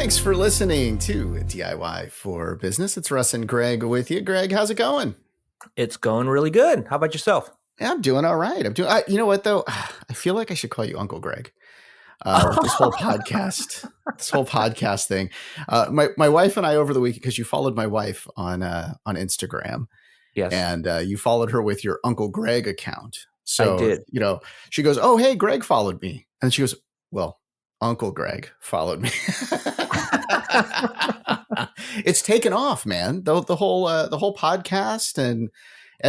Thanks for listening to DIY for Business. It's Russ and Greg with you. Greg, how's it going? It's going really good. How about yourself? Yeah, I'm doing all right. You know what though? I feel like I should call you Uncle Greg. This whole podcast thing. My wife and I over the weekend, because you followed my wife on Instagram. Yes. And you followed her with your Uncle Greg account. So, I did. She goes, "Oh, hey, Greg followed me." And she goes, "Well, Uncle Greg followed me." It's taken off, man. The whole podcast and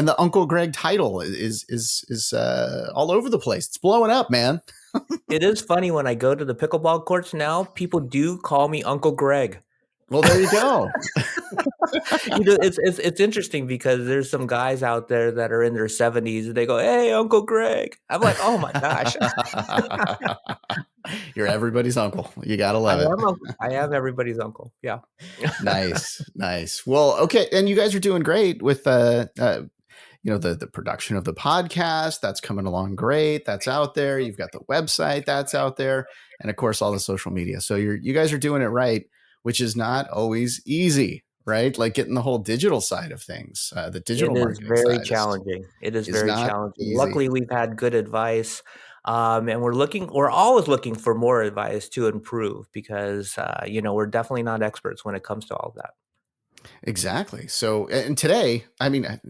the Uncle Greg title is all over the place. It's blowing up, man. It is funny when I go to the pickleball courts now, people do call me Uncle Greg. Well, there you go. It's interesting because there's some guys out there that are in their 70s and they go, "Hey, Uncle Greg." I'm like, oh my gosh. You're everybody's uncle. You gotta love it. I am everybody's uncle. Yeah. Nice. Well, okay, and you guys are doing great with the production of the podcast. That's coming along great. That's out there. You've got the website that's out there, and of course all the social media. So you guys are doing it right, which is not always easy, right? Like getting the whole digital side of things, the digital marketing side. It is very challenging. It is very challenging. Easy. Luckily, we've had good advice. And we're always looking for more advice to improve because, we're definitely not experts when it comes to all of that. Exactly. So, and today, I mean,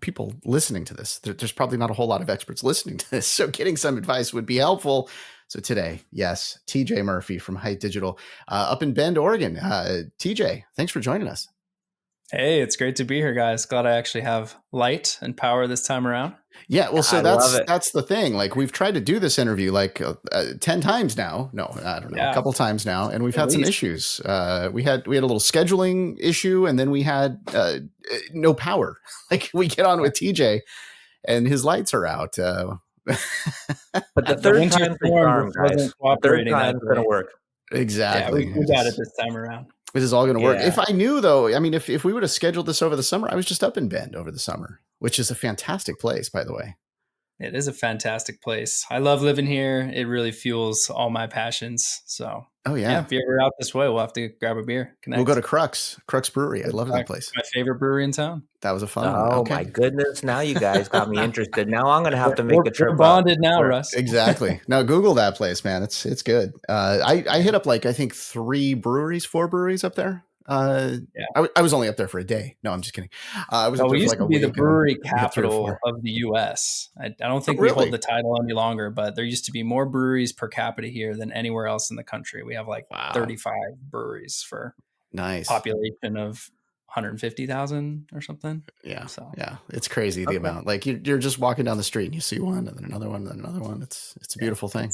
people listening to this, there's probably not a whole lot of experts listening to this. So getting some advice would be helpful. So today, yes, TJ Murphy from Height Digital up in Bend, Oregon. TJ, thanks for joining us. Hey, it's great to be here, guys. Glad I actually have light and power this time around. Yeah, well, so that's the thing. Like we've tried to do this interview 10 times now. No, I don't know, a couple times now, and we've had some issues. We had a little scheduling issue, and then we had no power. Like we get on with TJ, and his lights are out. But the third time's the charm, guys. The third time's going to work. Exactly. Yeah, we got it this time around. This is all going to work. If I knew, though, I mean, if we would have scheduled this over the summer, I was just up in Bend over the summer, which is a fantastic place, by the way. It is a fantastic place. I love living here. It really fuels all my passions. So, if you're ever out this way, we'll have to grab a beer. We'll go to Crux Brewery. I love that place. My favorite brewery in town. That was a fun one. Oh, my goodness. Now you guys got me interested. Now I'm going to have to make a trip. We're bonded now, Russ. Exactly. Now Google that place, man. It's good. I hit up I think 4 breweries up there. I was only up there for a day. No, I'm just kidding. I was. We used to be the brewery capital of the U.S. I don't think we hold the title any longer, but there used to be more breweries per capita here than anywhere else in the country. We have 35 breweries for population of 150,000 or something. Yeah. So it's crazy the amount. Like you're just walking down the street and you see one, and then another one, and then another one. It's a beautiful thing.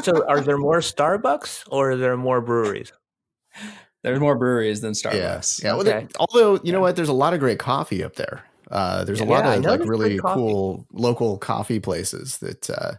So, are there more Starbucks or are there more breweries? There's more breweries than Starbucks. Yeah. Well, although, you know what? There's a lot of great coffee up there. There's a lot of really cool local coffee places that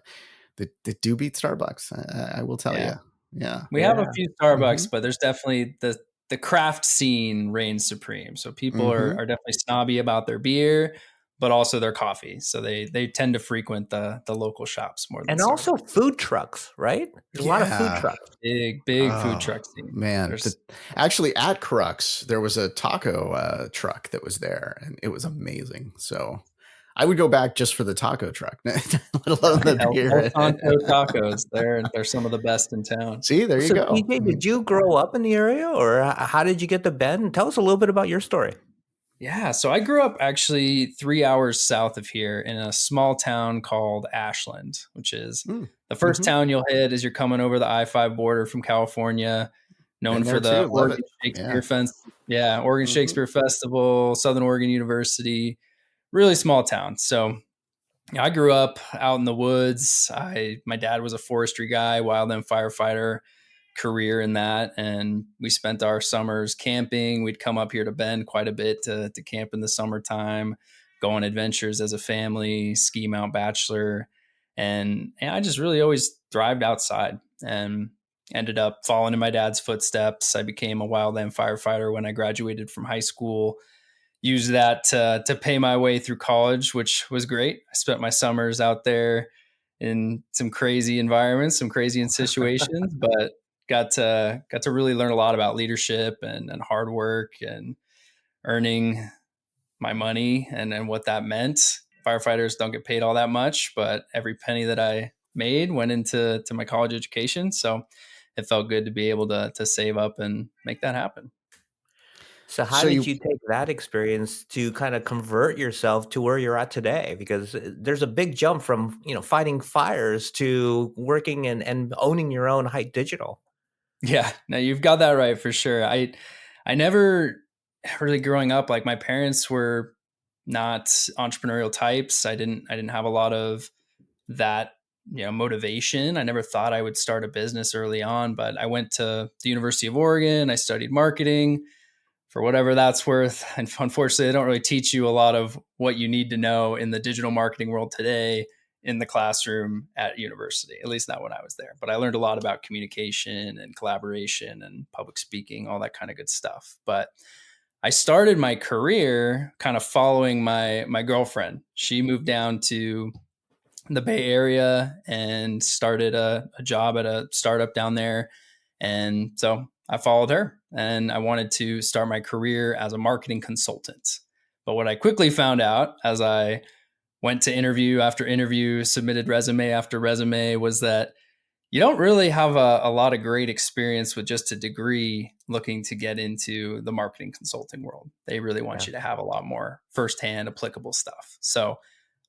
do beat Starbucks. I will tell you. Yeah. We have a few Starbucks, but there's definitely the craft scene reigns supreme. So people are definitely snobby about their beer, but also their coffee. So they tend to frequent the local shops more than also food trucks, right? There's a lot of food trucks. Big food truck scene. Man, actually at Crux, there was a taco truck that was there, and it was amazing. So I would go back just for the taco truck, let alone the beer. El Santo tacos, they're some of the best in town. See, there you go. TJ, did you grow up in the area, or how did you get to Bend? Tell us a little bit about your story. Yeah, so I grew up actually 3 hours south of here in a small town called Ashland, which is the first town you'll hit as you're coming over the I-5 border from California, known for the Oregon Shakespeare Oregon Shakespeare Festival, Southern Oregon University, really small town. So I grew up out in the woods. My dad was a forestry guy, wildland firefighter, career in that, and we spent our summers camping. We'd come up here to Bend quite a bit to camp in the summertime, go on adventures as a family, ski Mount Bachelor, and I just really always thrived outside and ended up following in my dad's footsteps. I became a wildland firefighter when I graduated from high school, used that to pay my way through college, which was great. I spent my summers out there in some crazy environments, some crazy situations, but got to really learn a lot about leadership and hard work and earning my money and what that meant. Firefighters don't get paid all that much, but every penny that I made went into my college education. So it felt good to be able to save up and make that happen. So how did you take that experience to kind of convert yourself to where you're at today? Because there's a big jump from, fighting fires to working and owning your own Hite Digital. Yeah, no, you've got that right for sure. I never really growing up, like my parents were not entrepreneurial types. I didn't have a lot of that, motivation. I never thought I would start a business early on, but I went to the University of Oregon. I studied marketing for whatever that's worth. And unfortunately, they don't really teach you a lot of what you need to know in the digital marketing world today in the classroom at university, at least not when I was there. But I learned a lot about communication and collaboration and public speaking, all that kind of good stuff. But I started my career kind of following my girlfriend. She moved down to the Bay Area and started a job at a startup down there. And so I followed her and I wanted to start my career as a marketing consultant. But what I quickly found out as I went to interview after interview, submitted resume after resume, was that you don't really have a lot of great experience with just a degree looking to get into the marketing consulting world. They really want you to have a lot more firsthand applicable stuff. So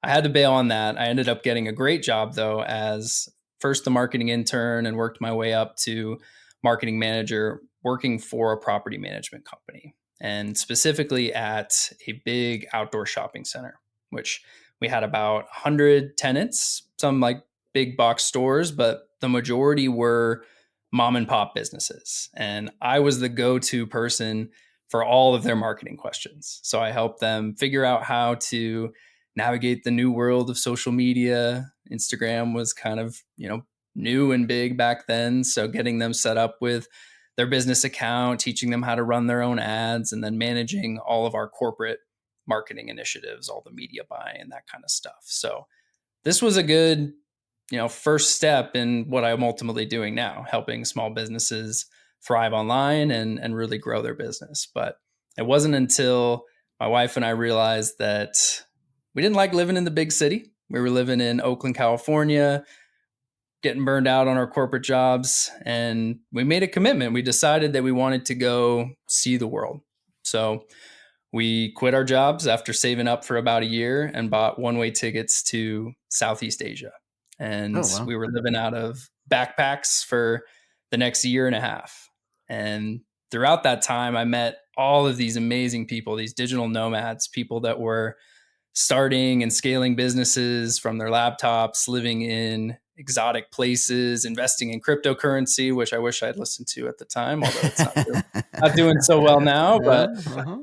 I had to bail on that. I ended up getting a great job though, as first the marketing intern, and worked my way up to marketing manager, working for a property management company, and specifically at a big outdoor shopping center, which we had about 100 tenants, some like big box stores, but the majority were mom and pop businesses. And I was the go-to person for all of their marketing questions. So I helped them figure out how to navigate the new world of social media. Instagram was kind of, new and big back then. So getting them set up with their business account, teaching them how to run their own ads, and then managing all of our corporate marketing initiatives, all the media buying and that kind of stuff. So this was a good, first step in what I'm ultimately doing now, helping small businesses thrive online and really grow their business. But it wasn't until my wife and I realized that we didn't like living in the big city. We were living in Oakland, California, getting burned out on our corporate jobs. And we made a commitment. We decided that we wanted to go see the world. So we quit our jobs after saving up for about a year and bought one-way tickets to Southeast Asia. And we were living out of backpacks for the next year and a half. And throughout that time, I met all of these amazing people, these digital nomads, people that were starting and scaling businesses from their laptops, living in exotic places, investing in cryptocurrency, which I wish I'd listened to at the time, although it's not doing so well now. But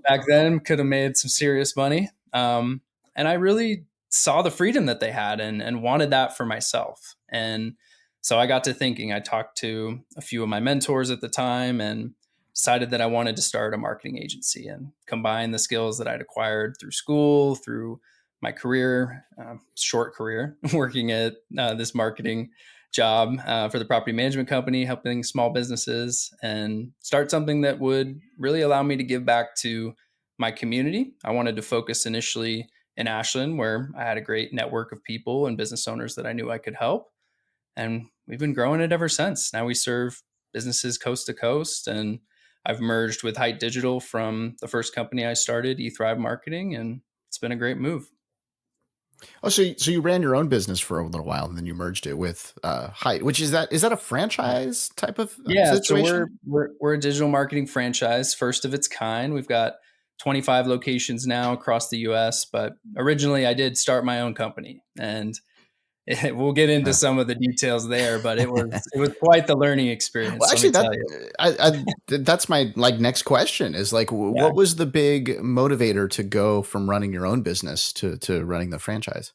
back then could have made some serious money. And I really saw the freedom that they had and wanted that for myself. And so I got to thinking. I talked to a few of my mentors at the time and decided that I wanted to start a marketing agency and combine the skills that I'd acquired through school, through my career, short career, working at this marketing job for the property management company, helping small businesses, and start something that would really allow me to give back to my community. I wanted to focus initially in Ashland, where I had a great network of people and business owners that I knew I could help. And we've been growing it ever since. Now we serve businesses coast to coast, and I've merged with Hite Digital from the first company I started, eThrive Marketing, and it's been a great move. Oh, so you ran your own business for a little while, and then you merged it with Hite, which is that a franchise type of situation? So we're a digital marketing franchise, first of its kind. We've got 25 locations now across the U.S., but originally I did start my own company, and we'll get into some of the details there, but it was quite the learning experience. Well, actually, that's my next question is what was the big motivator to go from running your own business to running the franchise?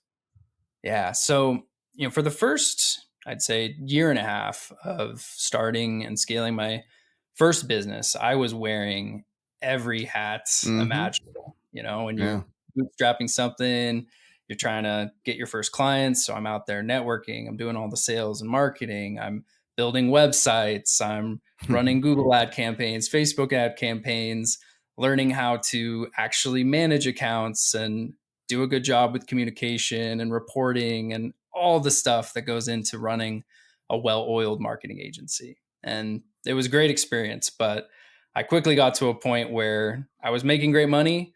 Yeah. So, for the first, I'd say, year and a half of starting and scaling my first business, I was wearing every hat imaginable. When you're bootstrapping something, you're trying to get your first clients. So I'm out there networking. I'm doing all the sales and marketing. I'm building websites. I'm running Google ad campaigns, Facebook ad campaigns, learning how to actually manage accounts and do a good job with communication and reporting and all the stuff that goes into running a well-oiled marketing agency. And it was a great experience, but I quickly got to a point where I was making great money,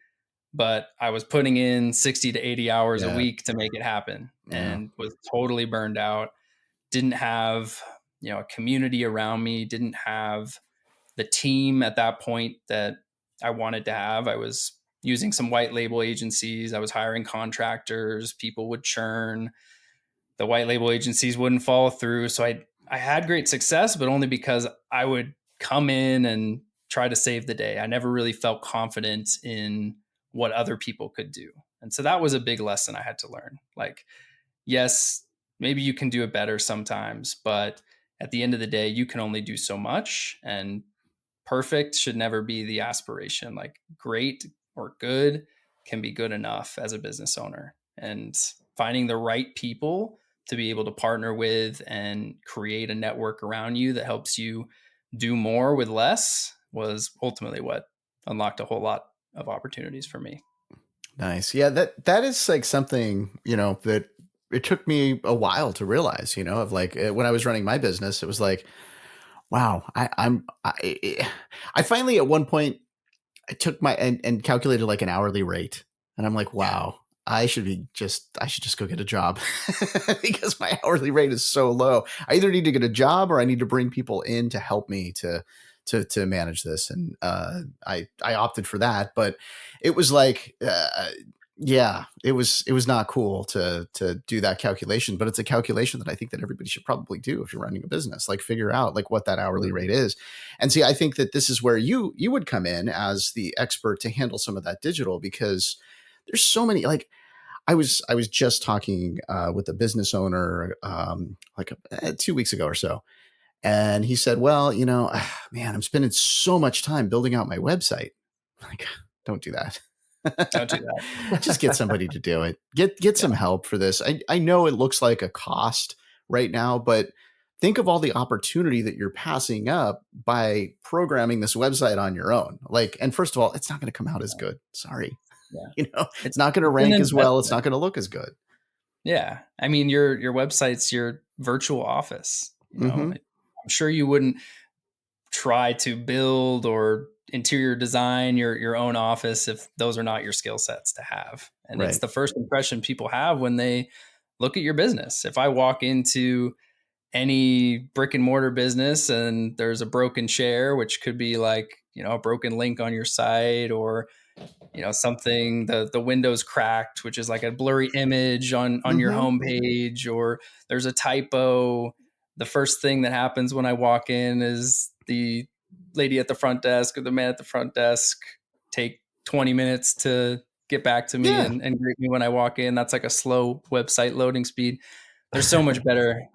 but I was putting in 60 to 80 hours a week to make it happen, and was totally burned out. Didn't have, a community around me, didn't have the team at that point that I wanted to have. I was using some white label agencies. I was hiring contractors. People would churn. The white label agencies wouldn't follow through. So I had great success, but only because I would come in and try to save the day. I never really felt confident in what other people could do. And so that was a big lesson I had to learn. Like, yes, maybe you can do it better sometimes, but at the end of the day, you can only do so much, and perfect should never be the aspiration. Like, great or good can be good enough as a business owner, and finding the right people to be able to partner with and create a network around you that helps you do more with less was ultimately what unlocked a whole lot of opportunities for me. Nice. Yeah, that is like something, that it took me a while to realize, of like when I was running my business, it was like, wow, I finally at one point I took my and calculated like an hourly rate, and I'm like, wow, I should just go get a job because my hourly rate is so low. I either need to get a job or I need to bring people in to help me to manage this. And I opted for that, but it was like, it was not cool to do that calculation, but it's a calculation that I think that everybody should probably do if you're running a business, like figure out like what that hourly rate is. And see, I think that this is where you would come in as the expert to handle some of that digital, because there's so many, like I was just talking with a business owner 2 weeks ago or so. And he said, well, man, I'm spending so much time building out my website. I'm like, don't do that. Don't do that. Just get somebody to do it. Get some help for this. I know it looks like a cost right now, but think of all the opportunity that you're passing up by programming this website on your own. Like, and first of all, it's not going to come out as good. Sorry. Yeah. It's not going to rank as well. It's not going to look as good. Yeah. I mean, your website's your virtual office. I'm sure you wouldn't try to build or interior design your own office if those are not your skill sets to have. And It's the first impression people have when they look at your business. If I walk into any brick and mortar business and there's a broken chair, which could be like, a broken link on your site, or, something, the window's cracked, which is like a blurry image on your homepage, or there's a typo. The first thing that happens when I walk in is the lady at the front desk or the man at the front desk take 20 minutes to get back to me and greet me when I walk in. That's like a slow website loading speed. There's so much better,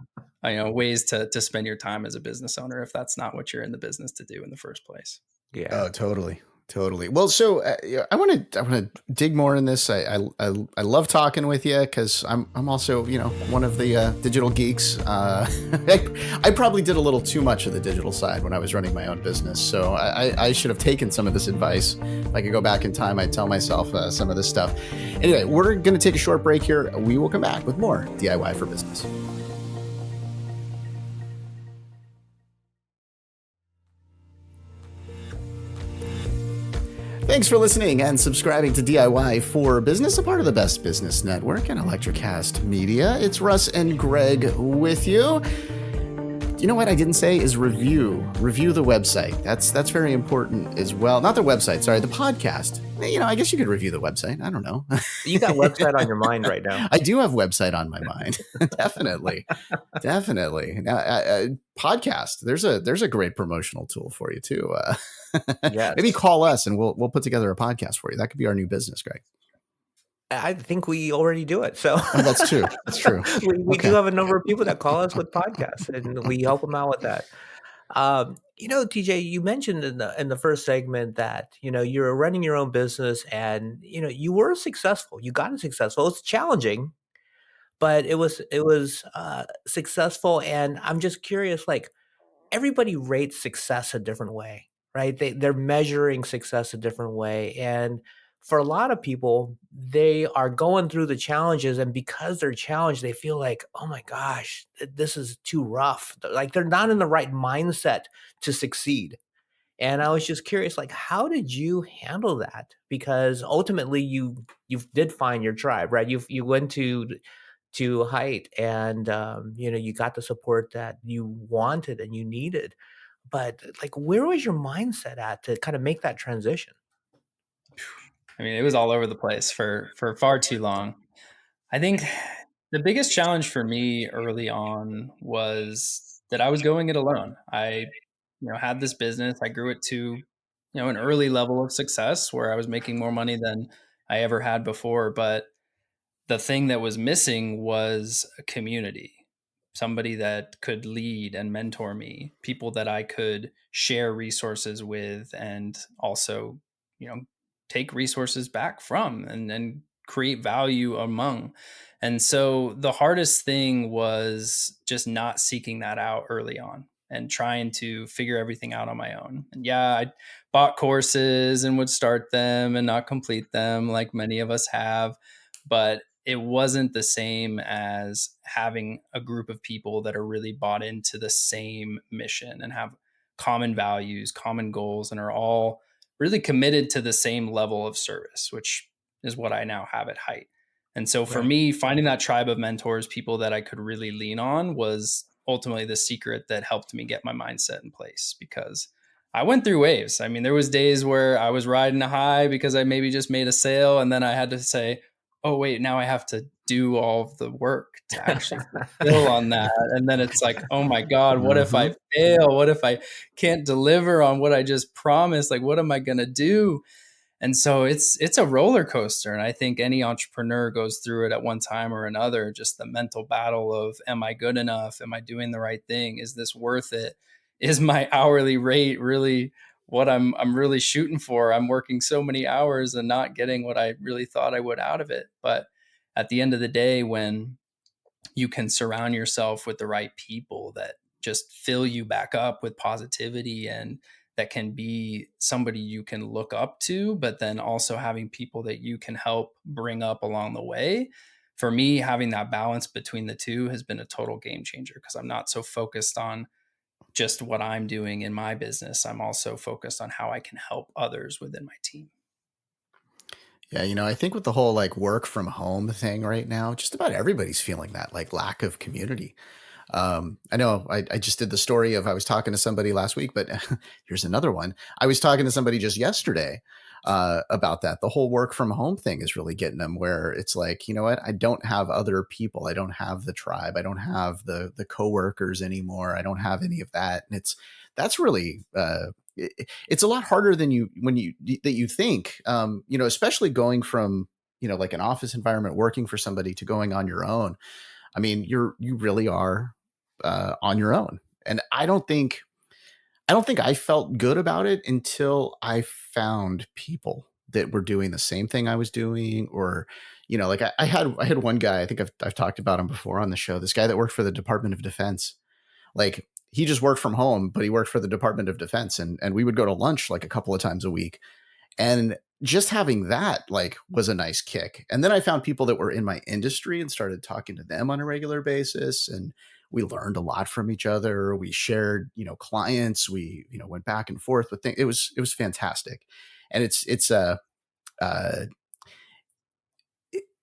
ways to spend your time as a business owner if that's not what you're in the business to do in the first place. Yeah. Oh, totally. Well, so I want to dig more in this. I love talking with you because I'm also one of the digital geeks. I probably did a little too much of the digital side when I was running my own business. So I should have taken some of this advice. If I could go back in time, I'd tell myself some of this stuff. Anyway, we're going to take a short break here. We will come back with more DIY for Business. Thanks for listening and subscribing to DIY for Business, a part of the Best Business Network and Electrocast Media. It's Russ and Greg with you. You know what I didn't say is review the website. That's very important as well. Not the website, sorry, the podcast. I guess you could review the website. I don't know. You got website on your mind right now. I do have website on my mind. Definitely. Now, podcast. There's a great promotional tool for you too. Yes. Maybe call us and we'll put together a podcast for you. That could be our new business, Greg. I think we already do it. So that's true. That's true. we do have a number of people that call us with podcasts, and we help them out with that. TJ, you mentioned in the first segment that you're running your own business, and you were successful. You got it successful. It's challenging, but it was successful. And I'm just curious, like, everybody rates success a different way, right? They're measuring success a different way. And for a lot of people, they are going through the challenges, and because they're challenged, they feel like, oh my gosh, this is too rough. Like they're not in the right mindset to succeed. And I was just curious, like, how did you handle that? Because ultimately, you did find your tribe, right? You went to Height, and you got the support that you wanted and you needed. But like, where was your mindset at to kind of make that transition? I mean, it was all over the place for far too long. I think the biggest challenge for me early on was that I was going it alone. I, had this business. I grew it to, an early level of success where I was making more money than I ever had before. But the thing that was missing was a community, somebody that could lead and mentor me, people that I could share resources with, and also, take resources back from, and create value among. And so the hardest thing was just not seeking that out early on and trying to figure everything out on my own. And yeah, I bought courses and would start them and not complete them like many of us have, but it wasn't the same as having a group of people that are really bought into the same mission and have common values, common goals, and are all really committed to the same level of service, which is what I now have at Height. And so for me, finding that tribe of mentors, people that I could really lean on, was ultimately the secret that helped me get my mindset in place, because I went through waves. I mean, there was days where I was riding a high because I maybe just made a sale, and then I had to say, oh wait, now I have to do all of the work to actually fulfill on that. And then it's like, oh my God, what if I fail? What if I can't deliver on what I just promised? Like, what am I going to do? And so it's a roller coaster. And I think any entrepreneur goes through it at one time or another, just the mental battle of, am I good enough? Am I doing the right thing? Is this worth it? Is my hourly rate really what I'm really shooting for? I'm working so many hours and not getting what I really thought I would out of it. But at the end of the day, when you can surround yourself with the right people that just fill you back up with positivity, and that can be somebody you can look up to, but then also having people that you can help bring up along the way. For me, having that balance between the two has been a total game changer, because I'm not so focused on just what I'm doing in my business. I'm also focused on how I can help others within my team. Yeah, I think with the whole like work from home thing right now, just about everybody's feeling that like lack of community. I know I just did the story of, I was talking to somebody last week, but here's another one. I was talking to somebody just yesterday about that. The whole work from home thing is really getting them, where it's like, you know what? I don't have other people. I don't have the tribe. I don't have the coworkers anymore. I don't have any of that. And that's really, it's a lot harder than you think, especially going from, like an office environment, working for somebody, to going on your own. I mean, you really are on your own. And I don't think I felt good about it until I found people that were doing the same thing I was doing. Or, like I had one guy, I think I've talked about him before on the show, this guy that worked for the Department of Defense. Like, he just worked from home, but he worked for the Department of Defense, and we would go to lunch like a couple of times a week. And just having that like was a nice kick. And then I found people that were in my industry and started talking to them on a regular basis. And we learned a lot from each other. We shared, clients. We, went back and forth with things. It was fantastic. And uh,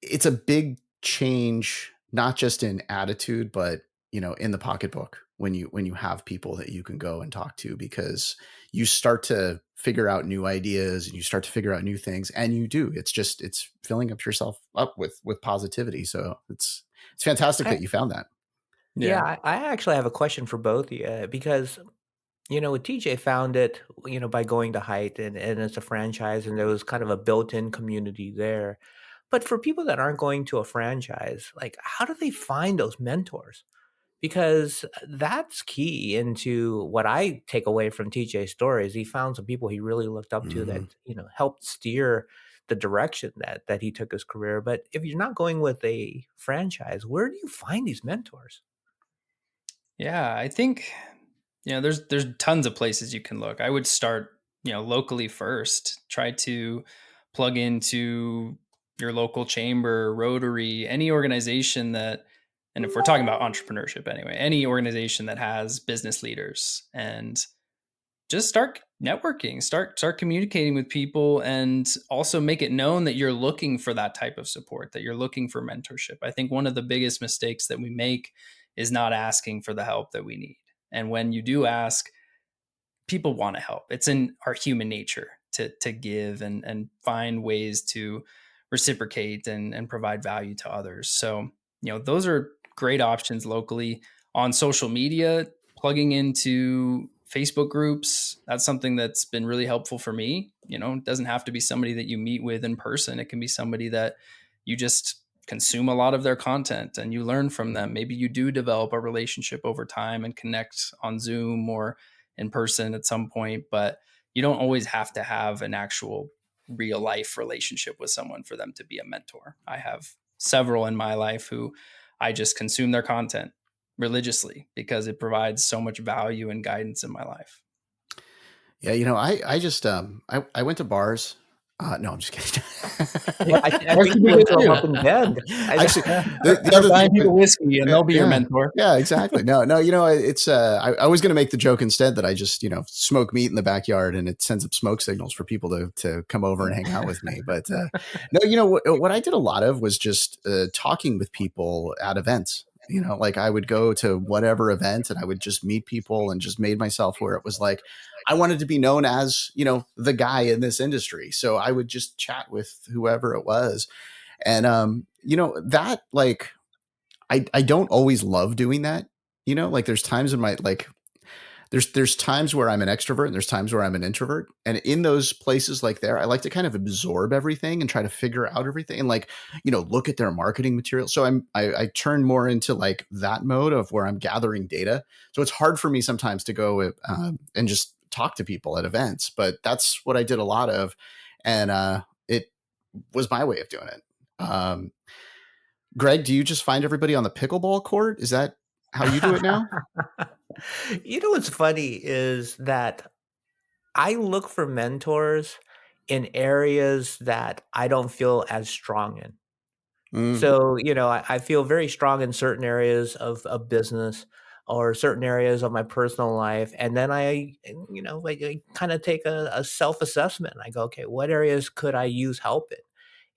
it's a big change, not just in attitude, but, in the pocketbook, when you have people that you can go and talk to, because you start to figure out new ideas and you start to figure out new things, and it's filling up yourself up with positivity. So it's fantastic that you found that. Yeah, I actually have a question for both of you, because TJ found it, by going to Height, and it's a franchise, and there was kind of a built-in community there. But for people that aren't going to a franchise, like, how do they find those mentors? Because that's key into what I take away from TJ's story, is he found some people he really looked up to that, helped steer the direction that he took his career. But if you're not going with a franchise, where do you find these mentors? Yeah, I think, there's tons of places you can look. I would start, locally first. Try to plug into your local chamber, Rotary, any organization that, and if we're talking about entrepreneurship anyway, any organization that has business leaders, and just start networking, start communicating with people, and also make it known that you're looking for that type of support, that you're looking for mentorship. I think one of the biggest mistakes that we make is not asking for the help that we need. And when you do ask, people want to help. It's in our human nature to give and find ways to reciprocate and provide value to others. So, those are great options locally. On social media, plugging into Facebook groups, that's something that's been really helpful for me. It doesn't have to be somebody that you meet with in person. It can be somebody that you just consume a lot of their content and you learn from them. Maybe you do develop a relationship over time and connect on Zoom or in person at some point, but you don't always have to have an actual real life relationship with someone for them to be a mentor. I have several in my life who I just consume their content religiously because it provides so much value and guidance in my life. Yeah, I just I went to bars. No, I'm just kidding. I think you went to a Up and Bend. Actually, the other buying people whiskey and they'll be your mentor. Yeah, exactly. No, it's I was going to make the joke instead that I just smoke meat in the backyard and it sends up smoke signals for people to come over and hang out with me. But no, what I did a lot of was just talking with people at events. Like I would go to whatever event and I would just meet people and just made myself where it was like, I wanted to be known as, the guy in this industry. So I would just chat with whoever it was. And, that like, I don't always love doing that, like there's times in my, like, there's times where I'm an extrovert and there's times where I'm an introvert. And in those places like there, I like to kind of absorb everything and try to figure out everything and like, look at their marketing material. So I turn more into like that mode of where I'm gathering data. So it's hard for me sometimes to go and just talk to people at events, but that's what I did a lot of. And it was my way of doing it. Greg, do you just find everybody on the pickleball court? Is that how you do it now? What's funny is that I look for mentors in areas that I don't feel as strong in. So, I feel very strong in certain areas of business or certain areas of my personal life. And then I kind of take a self-assessment. I go, okay, what areas could I use help in?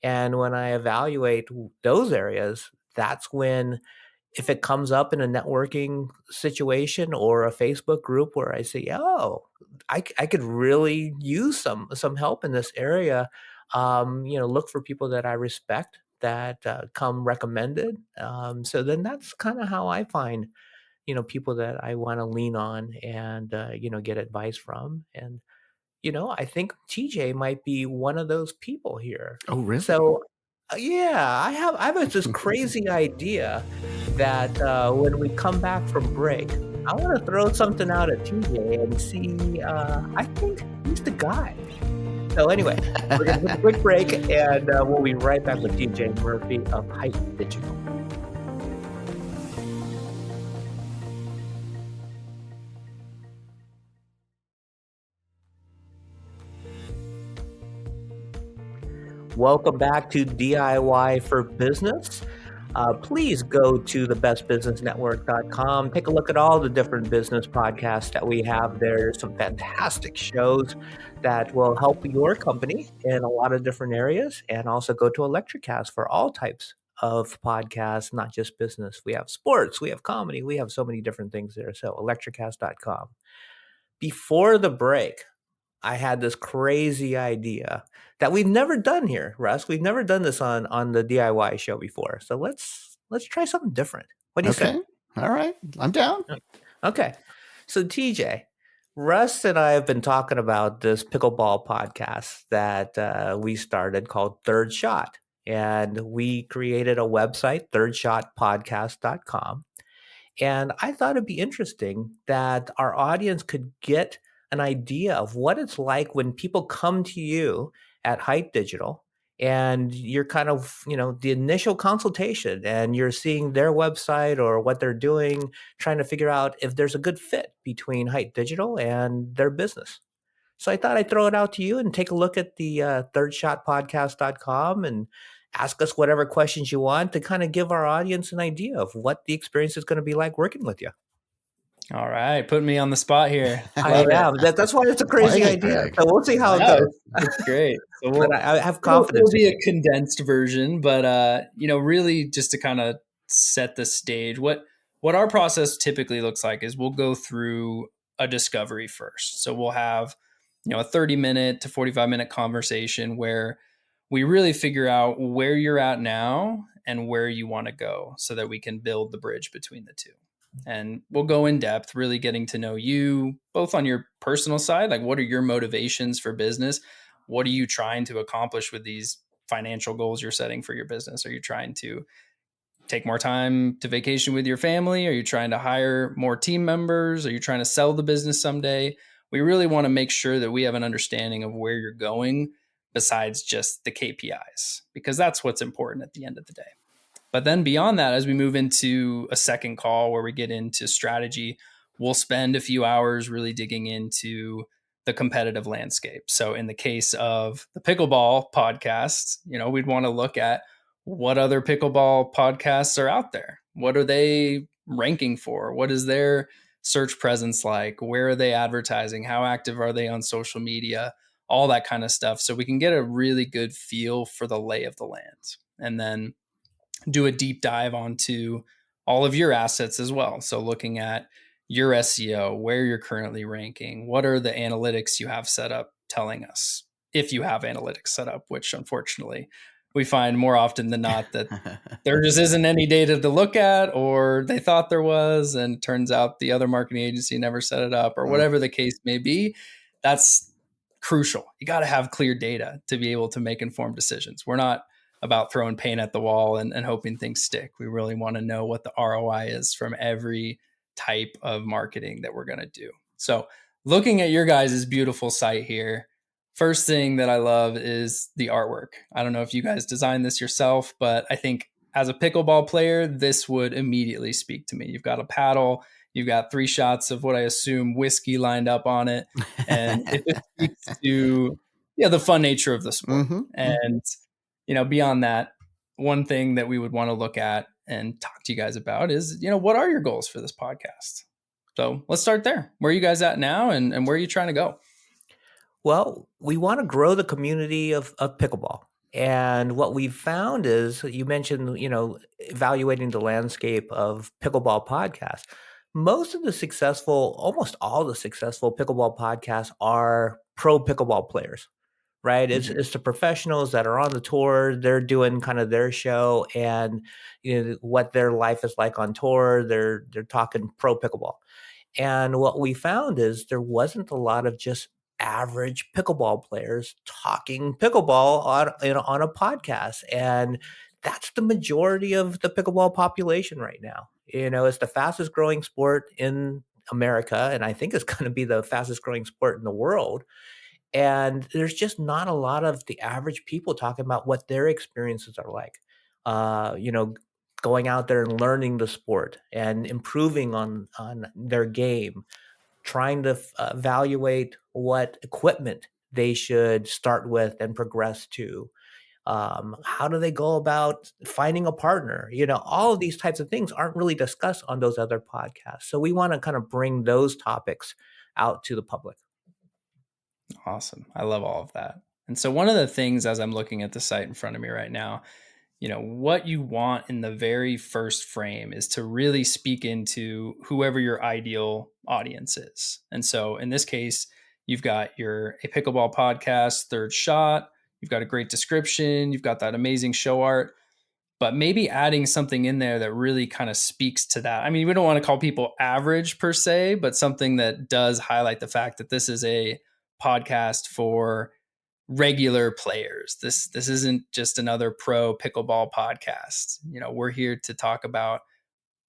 And when I evaluate those areas, that's when, if it comes up in a networking situation or a Facebook group where I say, oh, I could really use some help in this area, look for people that I respect that come recommended. So then that's kind of how I find, people that I want to lean on and, get advice from. And, I think TJ might be one of those people here. Oh, really? So, yeah, I have this crazy idea that when we come back from break, I want to throw something out at TJ and see. I think he's the guy. So anyway, we're going to take a quick break, and we'll be right back with TJ Murphy of Height Digital. Welcome back to DIY for Business. Please go to thebestbusinessnetwork.com. Take a look at all the different business podcasts that we have there. There's some fantastic shows that will help your company in a lot of different areas. And also go to Electricast for all types of podcasts, not just business. We have sports, we have comedy, we have so many different things there. So electricast.com. Before the break, I had this crazy idea that we've never done here, Russ. We've never done this on the DIY show before. So let's try something different. What do you say? All right. I'm down. Okay. So TJ, Russ and I have been talking about this pickleball podcast that we started called Third Shot. And we created a website, thirdshotpodcast.com. And I thought it'd be interesting that our audience could get an idea of what it's like when people come to you at Height Digital and you're kind of, the initial consultation, and you're seeing their website or what they're doing, trying to figure out if there's a good fit between Height Digital and their business. So I thought I'd throw it out to you and take a look at the thirdshotpodcast.com and ask us whatever questions you want to kind of give our audience an idea of what the experience is going to be like working with you. All right, putting me on the spot here. I am. That's why it's a crazy idea. So we'll see how it goes. That's great. So but I have confidence. It'll be a condensed version, but really just to kind of set the stage. What our process typically looks like is we'll go through a discovery first. So we'll have a 30-minute to 45-minute conversation where we really figure out where you're at now and where you want to go, so that we can build the bridge between the two. And we'll go in depth, really getting to know you both on your personal side. Like, what are your motivations for business? What are you trying to accomplish with these financial goals you're setting for your business? Are you trying to take more time to vacation with your family? Are you trying to hire more team members? Are you trying to sell the business someday? We really want to make sure that we have an understanding of where you're going besides just the KPIs, because that's what's important at the end of the day. But then beyond that, as we move into a second call where we get into strategy, we'll spend a few hours really digging into the competitive landscape. So in the case of the pickleball podcast, we'd want to look at what other pickleball podcasts are out there. What are they ranking for? What is their search presence like? Where are they advertising? How active are they on social media? All that kind of stuff. So we can get a really good feel for the lay of the land, and then do a deep dive onto all of your assets as well. So looking at your SEO, where you're currently ranking, what are the analytics you have set up telling us, if you have analytics set up, which unfortunately we find more often than not that there just isn't any data to look at, or they thought there was, and turns out the other marketing agency never set it up, or whatever the case may be. That's crucial. You got to have clear data to be able to make informed decisions. We're not about throwing paint at the wall and hoping things stick. We really want to know what the ROI is from every type of marketing that we're going to do. So looking at your guys' beautiful site here, first thing that I love is the artwork. I don't know if you guys designed this yourself, but I think as a pickleball player, this would immediately speak to me. You've got a paddle, you've got 3 shots of what I assume whiskey lined up on it. And it just speaks to the fun nature of the sport. Mm-hmm. And beyond that, one thing that we would want to look at and talk to you guys about is, what are your goals for this podcast? So let's start there. Where are you guys at now, and where are you trying to go? Well, we want to grow the community of pickleball. And what we've found is, you mentioned, evaluating the landscape of pickleball podcasts. Most of the successful, almost all the successful pickleball podcasts are pro pickleball players. Right. Mm-hmm. It's the professionals that are on the tour. They're doing kind of their show, and what their life is like on tour. They're talking pro pickleball. And what we found is there wasn't a lot of just average pickleball players talking pickleball on a podcast. And that's the majority of the pickleball population right now. It's the fastest growing sport in America, and I think it's going to be the fastest growing sport in the world. And there's just not a lot of the average people talking about what their experiences are like, going out there and learning the sport and improving on their game, trying to evaluate what equipment they should start with and progress to. How do they go about finding a partner? All of these types of things aren't really discussed on those other podcasts. So we want to kind of bring those topics out to the public. Awesome. I love all of that. And so one of the things, as I'm looking at the site in front of me right now, what you want in the very first frame is to really speak into whoever your ideal audience is. And so in this case, you've got a pickleball podcast, Third Shot. You've got a great description. You've got that amazing show art, but maybe adding something in there that really kind of speaks to that. I mean, we don't want to call people average per se, but something that does highlight the fact that this is a podcast for regular players. This isn't just another pro pickleball podcast. We're here to talk about,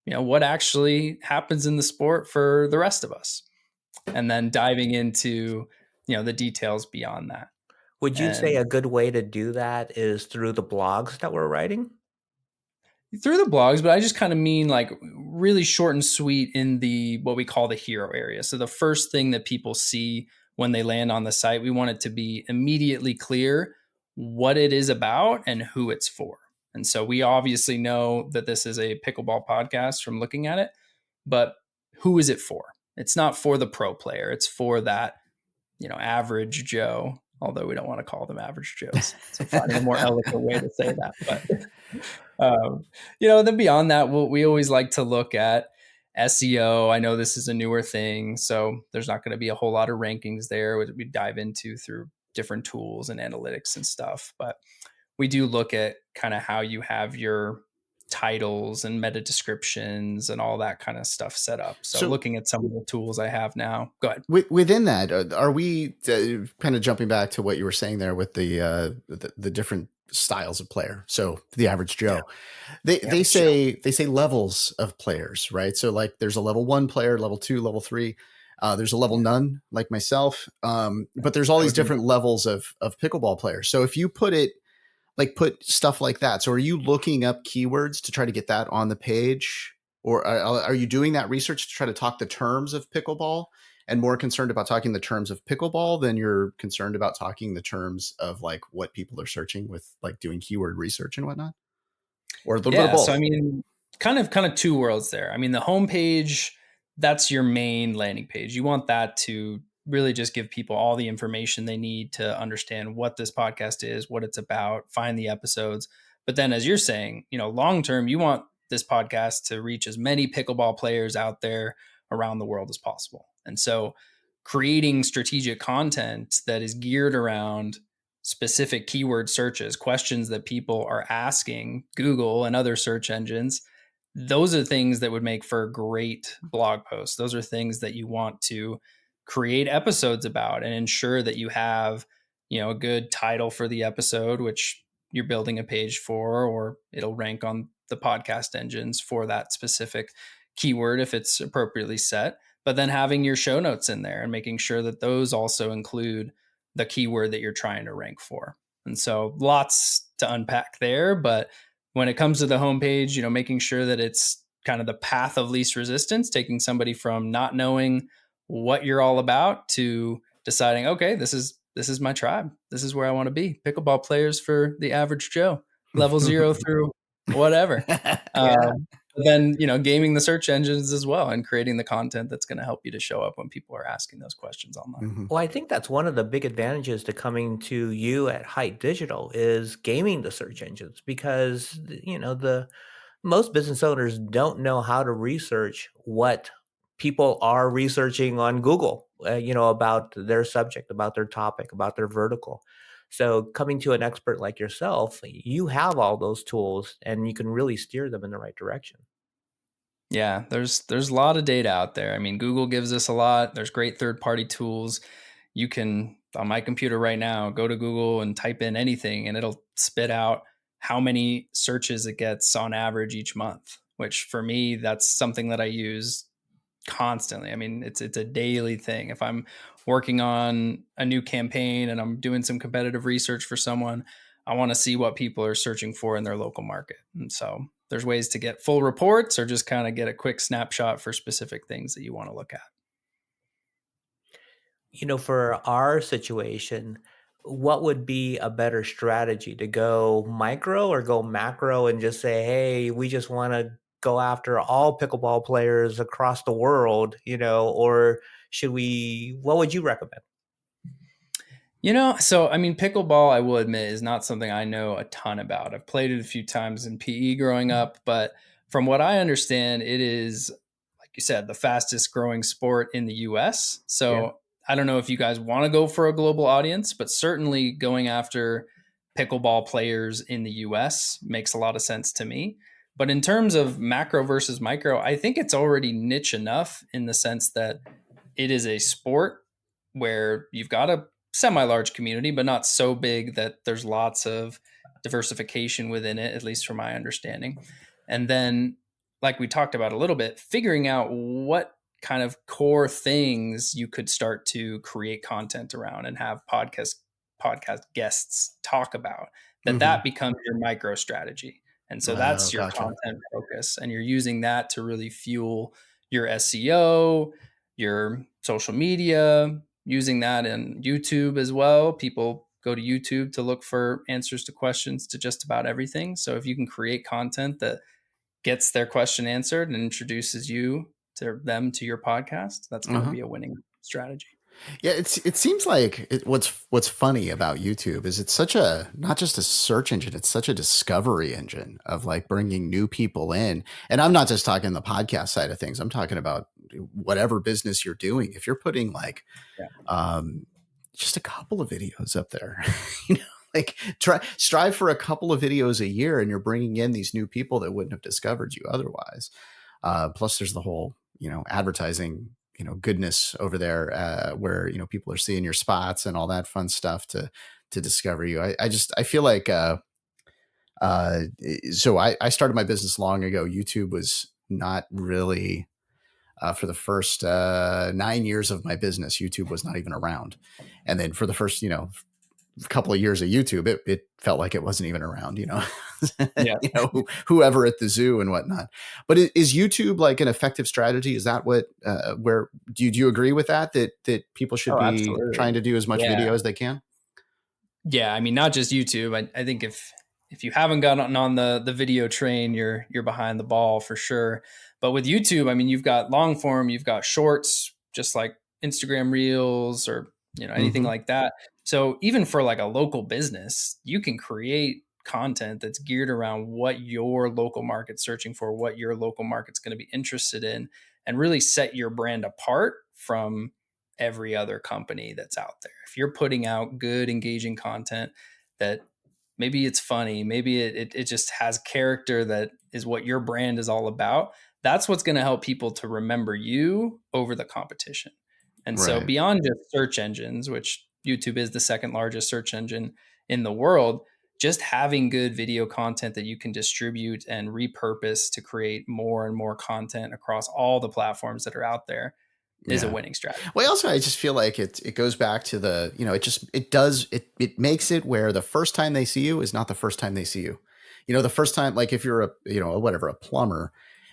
what actually happens in the sport for the rest of us, and then diving into, the details beyond that. Would you say a good way to do that is through the blogs that we're writing? Through the blogs, but I just kind of mean like really short and sweet in the what we call the hero area. So the first thing that people see when they land on the site, we want it to be immediately clear what it is about and who it's for. And so we obviously know that this is a pickleball podcast from looking at it, but who is it for? It's not for the pro player. It's for that, average Joe, although we don't want to call them average Joes. So finding a more eloquent way to say that. But, then beyond that, we always like to look at SEO. I know this is a newer thing, so there's not going to be a whole lot of rankings there. We dive into through different tools and analytics and stuff. But we do look at kind of how you have your titles and meta descriptions and all that kind of stuff set up. So looking at some of the tools I have now. Go ahead. Within that, are we kind of jumping back to what you were saying there with the different styles of player? So the average Joe, they say levels of players, right? So like there's a level 1 player, level 2, level 3. There's a level none like myself. But there's all these different levels of pickleball players. So if you put stuff like that. So are you looking up keywords to try to get that on the page? Or are you doing that research to try to talk the terms of pickleball and more concerned about talking the terms of pickleball than you're concerned about talking the terms of like what people are searching with, like doing keyword research and whatnot? Or a little bit of both? So I mean, kind of two worlds there. I mean, the homepage, that's your main landing page. You want that to really just give people all the information they need to understand what this podcast is, what it's about, find the episodes. But then as you're saying, long term, you want this podcast to reach as many pickleball players out there around the world as possible. And so creating strategic content that is geared around specific keyword searches, questions that people are asking Google and other search engines, those are things that would make for great blog posts. Those are things that you want to create episodes about and ensure that you have, a good title for the episode, which you're building a page for, or it'll rank on the podcast engines for that specific keyword if it's appropriately set. But then having your show notes in there and making sure that those also include the keyword that you're trying to rank for. And so lots to unpack there. But when it comes to the homepage, making sure that it's kind of the path of least resistance, taking somebody from not knowing what you're all about to deciding, okay, this is my tribe. This is where I want to be. Pickleball players for the average Joe, level 0 through whatever. Then, gaming the search engines as well and creating the content that's going to help you to show up when people are asking those questions online. Mm-hmm. Well, I think that's one of the big advantages to coming to you at Height Digital is gaming the search engines, because, the most business owners don't know how to research what people are researching on Google, about their subject, about their topic, about their vertical. So coming to an expert like yourself, you have all those tools and you can really steer them in the right direction. Yeah, there's a lot of data out there. I mean, Google gives us a lot. There's great third-party tools. You can, on my computer right now, go to Google and type in anything and it'll spit out how many searches it gets on average each month, which for me, that's something that I use constantly. I mean, it's a daily thing. If I'm working on a new campaign and I'm doing some competitive research for someone, I want to see what people are searching for in their local market. And so there's ways to get full reports or just kind of get a quick snapshot for specific things that you want to look at. For our situation, what would be a better strategy, to go micro or go macro and just say, hey, we just want to go after all pickleball players across the world, or what would you recommend? So, I mean, pickleball, I will admit, is not something I know a ton about. I've played it a few times in PE growing up, but from what I understand, it is, like you said, the fastest growing sport in the US. So I don't know if you guys want to go for a global audience, but certainly going after pickleball players in the US makes a lot of sense to me. But in terms of macro versus micro, I think it's already niche enough in the sense that it is a sport where you've got a semi-large community, but not so big that there's lots of diversification within it, at least from my understanding. And then, like we talked about a little bit, figuring out what kind of core things you could start to create content around and have podcast podcast guests talk about, that becomes your micro strategy. And so that's your content focus. And you're using that to really fuel your SEO, your social media, using that in YouTube as well. People go to YouTube to look for answers to questions to just about everything. So if you can create content that gets their question answered and introduces them to your podcast, that's going to be a winning strategy. Yeah, it seems like what's funny about YouTube is it's such a, not just a search engine, it's such a discovery engine of like bringing new people in. And I'm not just talking the podcast side of things. I'm talking about whatever business you're doing. If you're putting like just a couple of videos up there, like strive for a couple of videos a year, and you're bringing in these new people that wouldn't have discovered you otherwise. Plus there's the whole, advertising, goodness over there, where, people are seeing your spots and all that fun stuff to discover you. I feel like, so I started my business long ago. YouTube was not really, for the first 9 years of my business, YouTube was not even around. And then for the first, couple of years of YouTube, it felt like it wasn't even around, whoever at the zoo and whatnot. But is YouTube like an effective strategy? Is that what, where do you agree with that people should be absolutely trying to do as much video as they can? Yeah. I mean, not just YouTube. I think if you haven't gotten on the video train, you're behind the ball for sure. But with YouTube, I mean, you've got long form, you've got shorts, just like Instagram Reels or, anything like that. So even for like a local business, you can create content that's geared around what your local market's searching for, what your local market's going to be interested in, and really set your brand apart from every other company that's out there. If you're putting out good, engaging content that maybe it's funny, maybe it just has character that is what your brand is all about, that's what's going to help people to remember you over the competition. And so beyond just search engines, which YouTube is the second largest search engine in the world, just having good video content that you can distribute and repurpose to create more and more content across all the platforms that are out there is a winning strategy. Well, also, I just feel like it goes back to the, it makes it where the first time they see you is not the first time they see you. The first time, like if you're a plumber,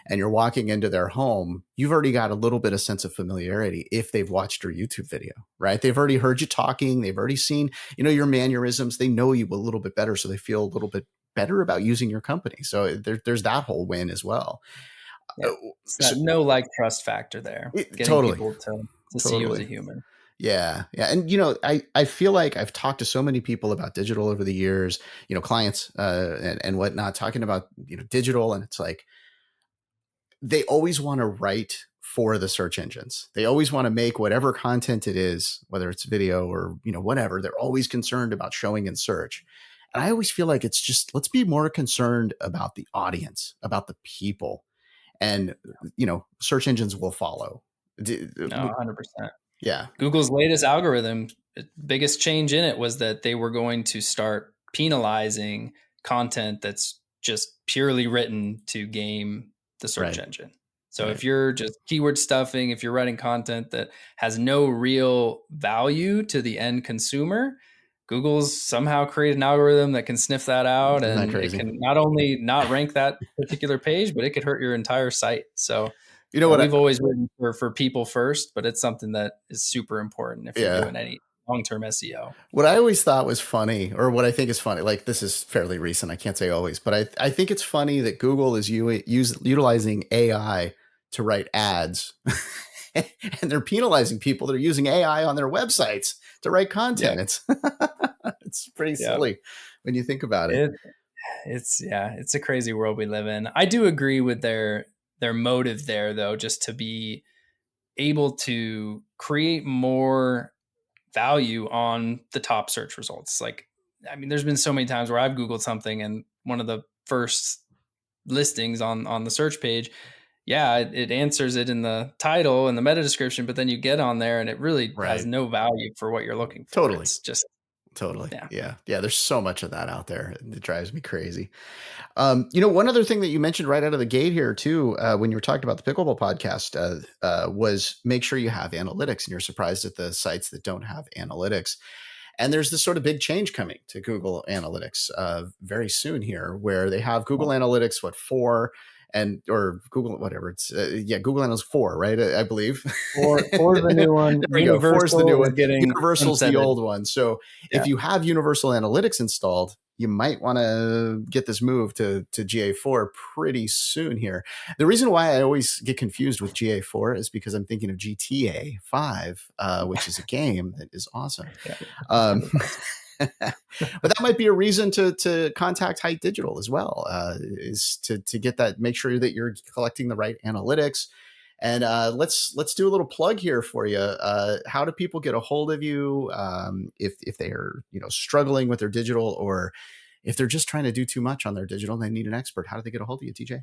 and you're walking into their home, you've already got a little bit of sense of familiarity if they've watched your YouTube video, right? They've already heard you talking. They've already seen, your mannerisms. They know you a little bit better. So they feel a little bit better about using your company. So there's that whole win as well. Yeah. No like trust factor there. Getting people to see you as a human. Yeah. Yeah. And, I feel like I've talked to so many people about digital over the years, clients and whatnot, talking about, digital. And it's like, they always want to write for the search engines. They always want to make whatever content it is, whether it's video or, whatever, they're always concerned about showing in search. And I always feel like it's just, let's be more concerned about the audience, about the people, and, search engines will follow. No, 100%. Yeah. Google's latest algorithm, biggest change in it was that they were going to start penalizing content that's just purely written to game the search engine. So if you're just keyword stuffing, if you're writing content that has no real value to the end consumer, Google's somehow created an algorithm that can sniff that out, and it can not only not rank that particular page, but it could hurt your entire site. So what we've always written for people first, but it's something that is super important if you're doing any long-term SEO. What I always thought was funny, or what I think is funny, like this is fairly recent, I can't say always, but I think it's funny that Google is utilizing AI to write ads and they're penalizing people that are using AI on their websites to write content. It's pretty silly when you think about it. It's a crazy world we live in. I do agree with their motive there, though, just to be able to create more value on the top search results. Like, I mean, there's been so many times where I've Googled something and one of the first listings on the search page, it answers it in the title and the meta description, but then you get on there and it really has no value for what you're looking for. Totally. It's just Yeah. There's so much of that out there. It drives me crazy. One other thing that you mentioned right out of the gate here too, when you were talking about the Pickleball podcast, was make sure you have analytics, and you're surprised at the sites that don't have analytics. And there's this sort of big change coming to Google Analytics very soon here, where they have Google Analytics, 4 or Google, whatever it's Google Analytics 4, right? I believe 4 is the new one. There we go. 4 is the new one. Universal's the old one. So if you have Universal Analytics installed, you might want to get this move to GA4 pretty soon here. The reason why I always get confused with GA4 is because I'm thinking of GTA 5, which is a game that is awesome. But that might be a reason to contact Height Digital as well, is to get that, make sure that you're collecting the right analytics. And let's do a little plug here for you. How do people get a hold of you if they are struggling with their digital, or if they're just trying to do too much on their digital and they need an expert? How do they get a hold of you, TJ?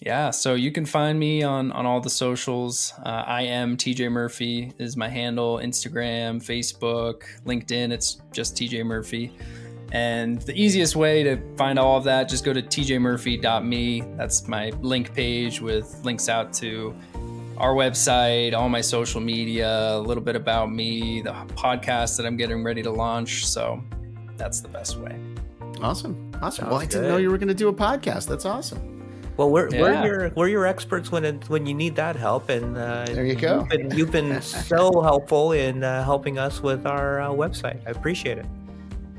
Yeah, so you can find me on all the socials. I am TJ Murphy is my handle. Instagram, Facebook, LinkedIn. It's just TJ Murphy. And the easiest way to find all of that, just go to tjmurphy.me. That's my link page with links out to our website, all my social media, a little bit about me, the podcast that I'm getting ready to launch. So that's the best way. Awesome. Well, I didn't know you were going to do a podcast. That's awesome. Well, we're your experts when you need that help, and there you go. You've been so helpful in helping us with our website. I appreciate it.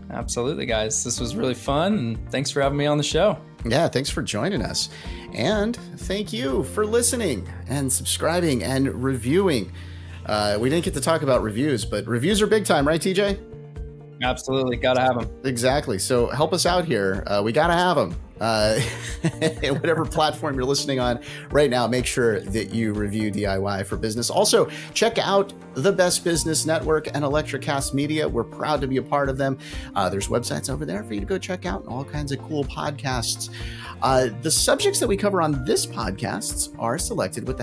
Absolutely, guys. This was really fun, and thanks for having me on the show. Yeah, thanks for joining us. And thank you for listening and subscribing and reviewing. We didn't get to talk about reviews, but reviews are big time, right, TJ? Absolutely. Got to have them. Exactly. So help us out here. We got to have them. Whatever platform you're listening on right now, make sure that you review DIY for Business. Also, check out the Best Business Network and Electrocast Media. We're proud to be a part of them. There's websites over there for you to go check out, and all kinds of cool podcasts. The subjects that we cover on this podcast are selected with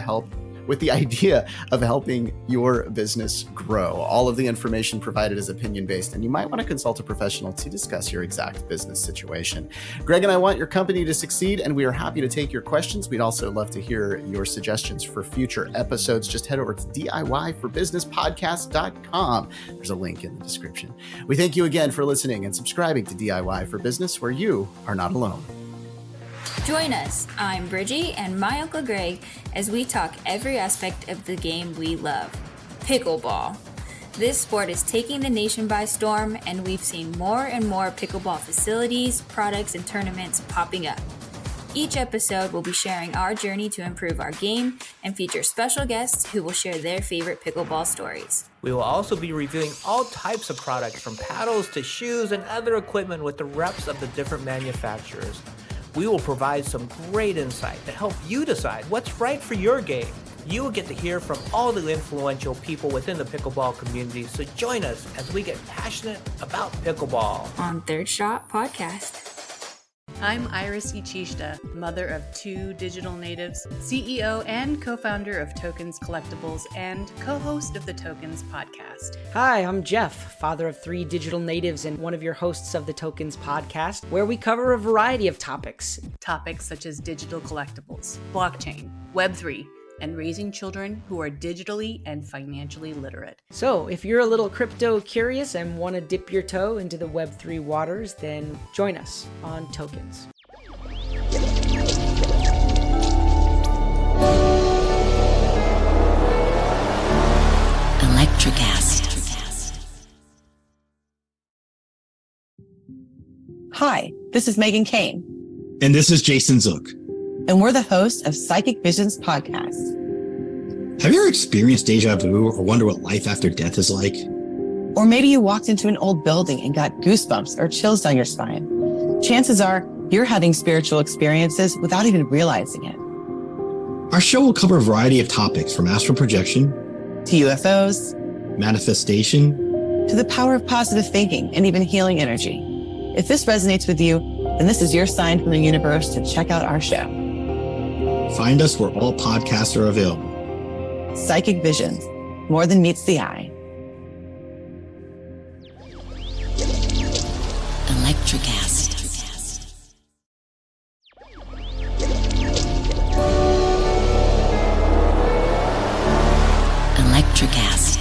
the idea of helping your business grow. All of the information provided is opinion-based, and you might want to consult a professional to discuss your exact business situation. Greg and I want your company to succeed, and we are happy to take your questions. We'd also love to hear your suggestions for future episodes. Just head over to DIYforBusinessPodcast.com. There's a link in the description. We thank you again for listening and subscribing to DIY for Business, where you are not alone. Join us, I'm Bridgie and my Uncle Greg, as we talk every aspect of the game we love, pickleball. This sport is taking the nation by storm, and we've seen more and more pickleball facilities, products, and tournaments popping up. Each episode will be sharing our journey to improve our game and feature special guests who will share their favorite pickleball stories. We will also be reviewing all types of products, from paddles to shoes and other equipment, with the reps of the different manufacturers. We will provide some great insight to help you decide what's right for your game. You will get to hear from all the influential people within the pickleball community, so join us as we get passionate about pickleball. On Third Shot Podcast. I'm Iris Ichishita, mother of 2 digital natives, CEO and co-founder of Tokens Collectibles, and co-host of the Tokens podcast. Hi, I'm Jeff, father of 3 digital natives and one of your hosts of the Tokens podcast, where we cover a variety of topics. Topics such as digital collectibles, blockchain, Web3, and raising children who are digitally and financially literate. So, if you're a little crypto curious and want to dip your toe into the Web3 waters, then join us on Tokens. Electrocast. Hi, this is Megan Kane. And this is Jason Zook. And we're the hosts of Psychic Visions podcast. Have you ever experienced deja vu or wonder what life after death is like? Or maybe you walked into an old building and got goosebumps or chills down your spine. Chances are you're having spiritual experiences without even realizing it. Our show will cover a variety of topics, from astral projection to UFOs, manifestation, to the power of positive thinking and even healing energy. If this resonates with you, then this is your sign from the universe to check out our show. Find us where all podcasts are available. Psychic Visions, more than meets the eye. Electrocast. Electrocast.